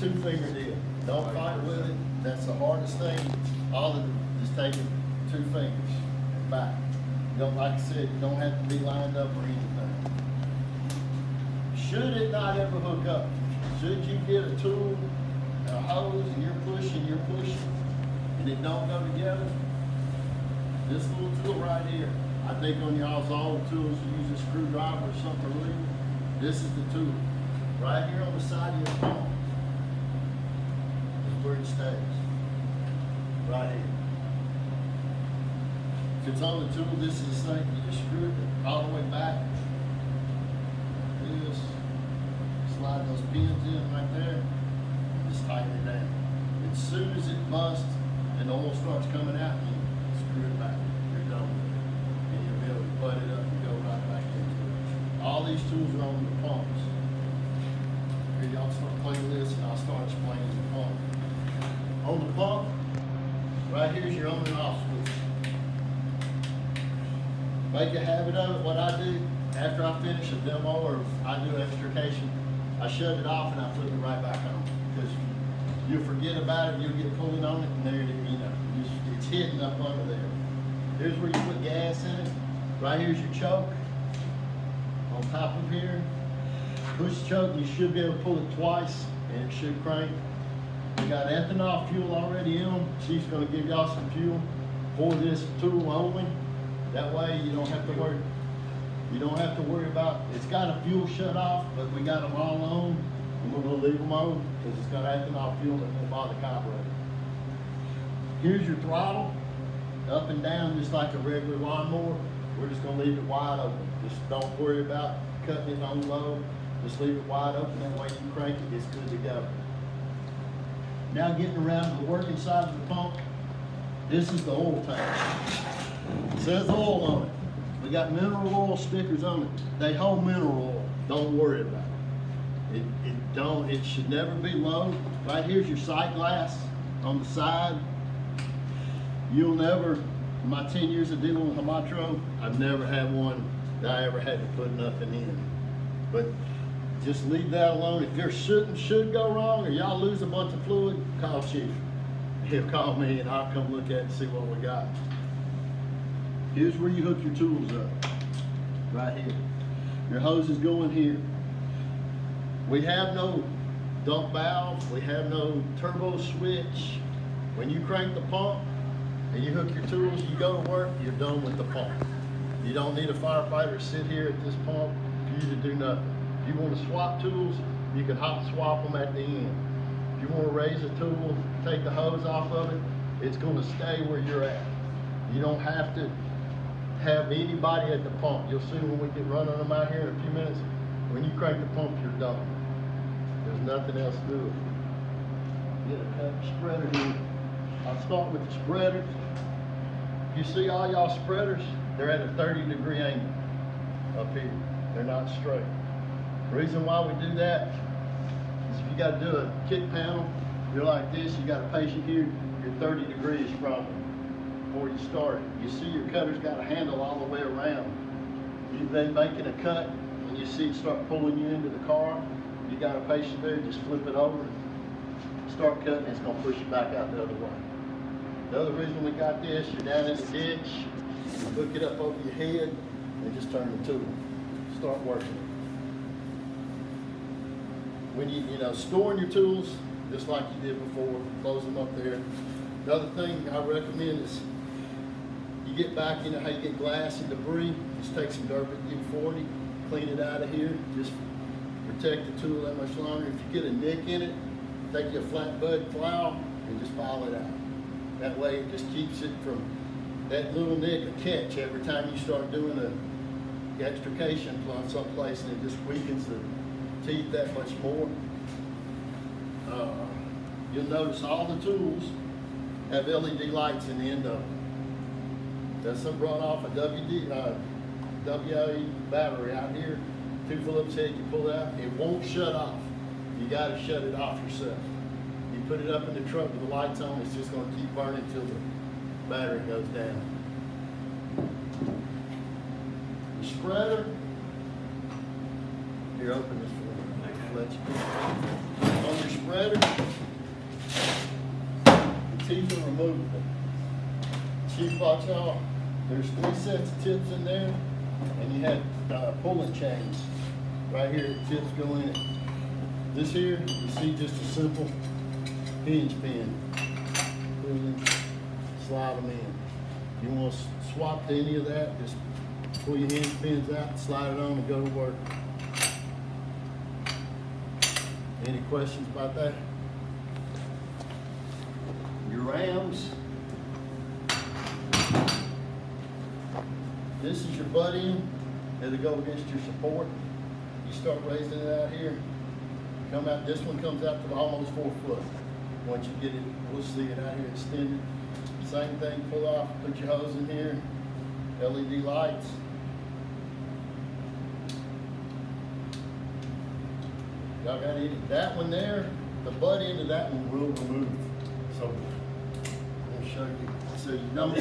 2-finger deal. Don't fight with it. That's the hardest thing. All of it is taking 2 fingers and back. You don't, like I said, you don't have to be lined up or anything. Should it not ever hook up, should you get a tool and a hose and you're pushing, and it don't go together, this little tool right here, I think on y'all's old tools, you use a screwdriver or something real. This is the tool. Right here on the side of your pump is where it stays. Right here. If it's on the tool, this is the thing. You just screw it all the way back. This. Slide those pins in right there. Just tighten it down. As soon as it busts and the oil starts coming out, you screw it back. You're done with it. And you'll be able to butt it up and go right back into it. All these tools are on the pumps. Here, y'all start playing this and I'll start explaining the pump. On the pump, right here's your on and off switch. Make a habit of it. What I do, after I finish a demo or I do extrication, I shut it off and I flip it right back on. Because you'll forget about it, you'll get pulling on it, and there it is, you know, it's hidden up under there. Here's where you put gas in it. Right here's your choke. On top of here, push the choke, you should be able to pull it twice, and it should crank. We got ethanol fuel already in them. Chief's gonna give y'all some fuel for this tool only. That way you don't have to worry. You don't have to worry about, it's got a fuel shut off, but we got them all on, and we're gonna leave them on because it's got ethanol fuel that won't bother the carburetor. Here's your throttle, up and down just like a regular lawnmower. We're just gonna leave it wide open. Just don't worry about cutting it on low. Just leave it wide open, that way you crank it, it's good to go. Now getting around to the working side of the pump, this is the oil tank. It says oil on it. We got mineral oil stickers on it. They hold mineral oil. Don't worry about it. It should never be low. Right here's your sight glass on the side. You'll never, in my 10 years of dealing with Holmatro, I've never had one that I ever had to put nothing in. But just leave that alone. If there should go wrong or y'all lose a bunch of fluid, call Chief. He'll call me and I'll come look at it and see what we got. Here's where you hook your tools up, right here. Your hose is going here. We have no dump valve, we have no turbo switch. When you crank the pump and you hook your tools, you go to work, you're done with the pump. You don't need a firefighter to sit here at this pump for you to do nothing. If you want to swap tools, you can hot swap them at the end. If you want to raise a tool, take the hose off of it, it's going to stay where you're at. You don't have to have anybody at the pump. You'll see when we get running them out here in a few minutes, when you crank the pump, you're done. There's nothing else to do. Get a cut spreader here. I'll start with the spreader. You see all y'all spreaders, they're at a 30-degree angle up here. They're not straight. The reason why we do that is if you got to do a kick panel, you're like this, you got a patient here, you're 30 degrees from them. Before you start, you see your cutter's got a handle all the way around. You've been making a cut, and you see it start pulling you into the car. You got a patient there, just flip it over, start cutting, it's gonna push you back out the other way. The other reason we got this, you're down in the ditch, you hook it up over your head, and just turn the tool. Start working. When you know, storing your tools, just like you did before, close them up there. The other thing I recommend is you get back, you know how you get glass and debris, just take some dirt with U40, clean it out of here, just protect the tool that much longer. If you get a nick in it, take your flat bud file and just file it out. That way it just keeps it from that little nick or catch every time you start doing a extrication on someplace, and it just weakens the teeth that much more. You'll notice all the tools have LED lights in the end of them. That's some brought off a WA battery out here. 2 Phillips head, you pull it out, it won't shut off. You gotta shut it off yourself. You put it up in the truck with the lights on, it's just gonna keep burning until the battery goes down. The spreader, here, open this for me. Let you. On your spreader, spreader. The teeth are removable. Chief, watch out. There's 3 sets of tips in there, and you have pulling chains. Right here, the tips go in it. This here, you see just a simple hinge pin. Pull in, slide them in. If you want to swap to any of that, just pull your hinge pins out, slide it on, and go to work. Any questions about that? Your rams. This is your butt end. It'll go against your support. You start raising it out here. Come out. This one comes out to almost 4 foot. Once you get it, we'll see it out here extended. Same thing. Pull off. Put your hose in here. LED lights. Y'all got any? That one there, the butt end of that one will remove. So I'm gonna show you. So you know.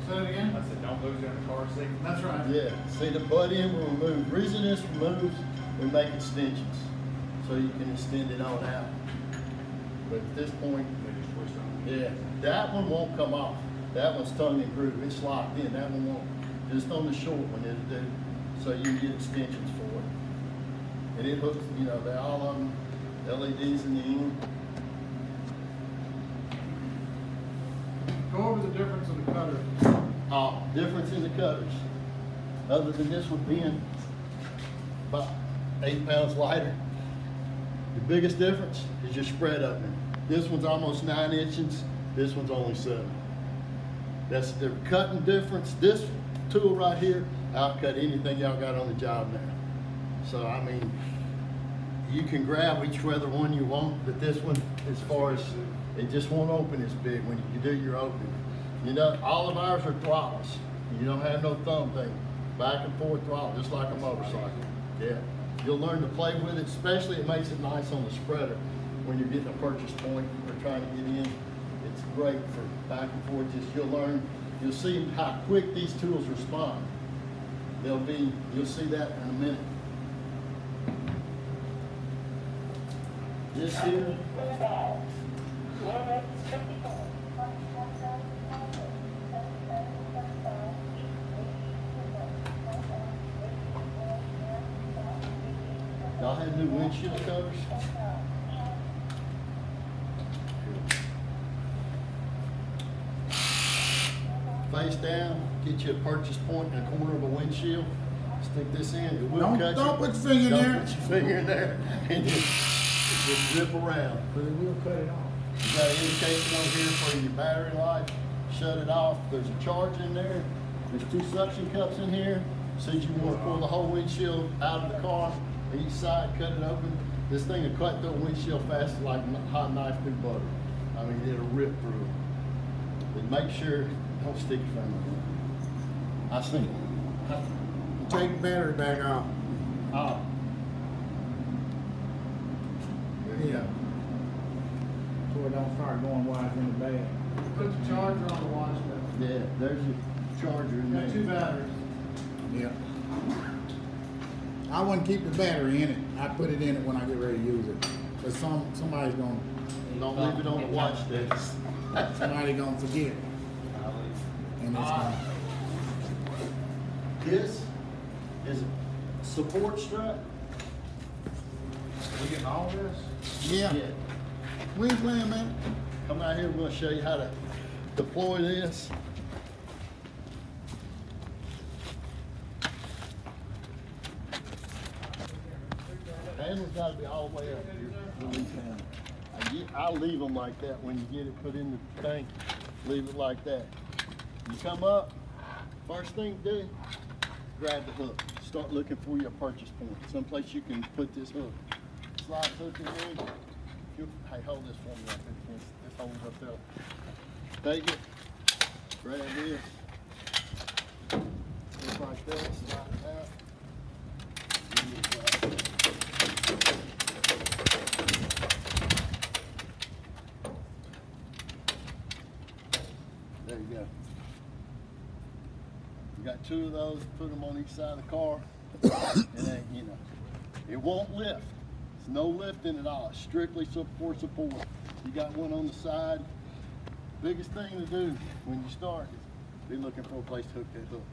Say it again? I said, don't lose it in the car seat. That's right. Yeah. See, the butt end will remove. Reason this removes, we make extensions. So you can extend it on out. But at this point, They just twist on. yeah, that one won't come off. That one's tongue and groove. It's locked in. That one won't. Just on the short one it'll do. So you can get extensions for it. And it hooks, you know, they're all on LEDs in the end. Go over the difference of the cutter. Difference in the cutters. Other than this one being about 8 pounds lighter. The biggest difference is your spread opening. This one's almost 9 inches. This one's only 7. That's the cutting difference. This tool right here, outcut anything y'all got on the job now. So I mean, you can grab whichever one you want, but this one, as far as, it just won't open as big when you do your opening. You know, all of ours are throttles. You don't have no thumb thing. Back and forth throttle, just like a motorcycle. Yeah. You'll learn to play with it, especially it makes it nice on the spreader when you're getting a purchase point or trying to get in. It's great for back and forth. Just you'll see how quick these tools respond. You'll see that in a minute. This here. Y'all have new windshield covers? Face down, get you a purchase point in the corner of a windshield. Stick this in. It will cut you. Don't put your finger in there. Don't put your finger in there and just rip around. But it will cut it off. You got an indication over here for your battery life. Shut it off. There's a charge in there. There's 2 suction cups in here. Says you want to pull the whole windshield out of the car, each side, cut it open. This thing will cut through a windshield fast like a hot knife through butter. I mean, it'll rip through it. But make sure, don't stick your finger in it. I see. Take the battery back off. Oh. There you go. So it don't start going wide in the bag. Put the charger on the watch though. Yeah, there's your charger in there. Got 2 batteries. Yeah. I wouldn't keep the battery in it. I put it in it when I get ready to use it. But somebody's gonna Don't leave it on the watch desk. somebody gonna forget. And it's gonna, This is a support strut. We getting all this? yeah. We ain't playing, man. Come out here, we're gonna show you how to deploy this. The handle's gotta be all the way up here. Release handle. I'll leave them like that when you get it put in the tank. Leave it like that. You come up, first thing to do, grab the hook. Start looking for your purchase point. Someplace you can put this hook. Slide hook in there. Hey, hold this for me right there. This holds up there. Take it, grab this. Just like that, slide it out. There you go. You got 2 of those, put them on each side of the car. It ain't, you know, it won't lift. It's no lifting at all. It's strictly for support. You got one on the side. Biggest thing to do when you start is be looking for a place to hook that hook.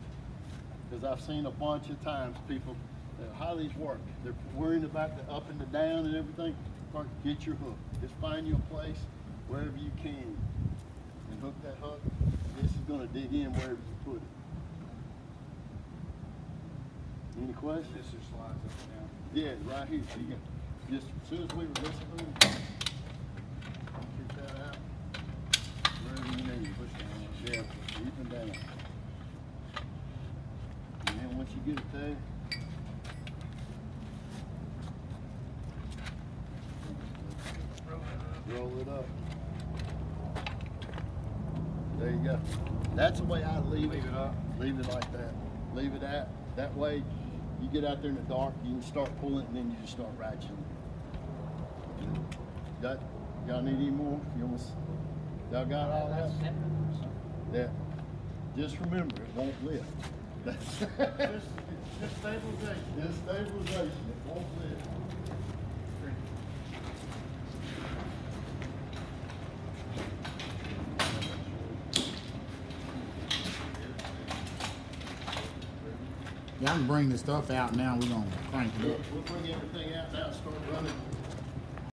Because I've seen a bunch of times people, how these work. They're worrying about the up and the down and everything. Get your hook. Just find you a place wherever you can and hook that hook. This is going to dig in wherever you put it. Any questions? This just slides up and down. Yeah, right here. So you can just as soon as we release it, kick that out. Wherever you need. Push down. Yeah, keep them down. And then once you get it there, roll it up. There you go. That's the way I leave it up. Leave it like that. Leave it at. That way, you get out there in the dark, you can start pulling, and then you just start ratcheting. Y'all need any more? Y'all got all that? Yeah. Just remember, it won't lift. Just stabilization. Just stabilization. It won't lift. Y'all can bring the stuff out now. We're gonna crank it up. We'll bring everything out now and start running.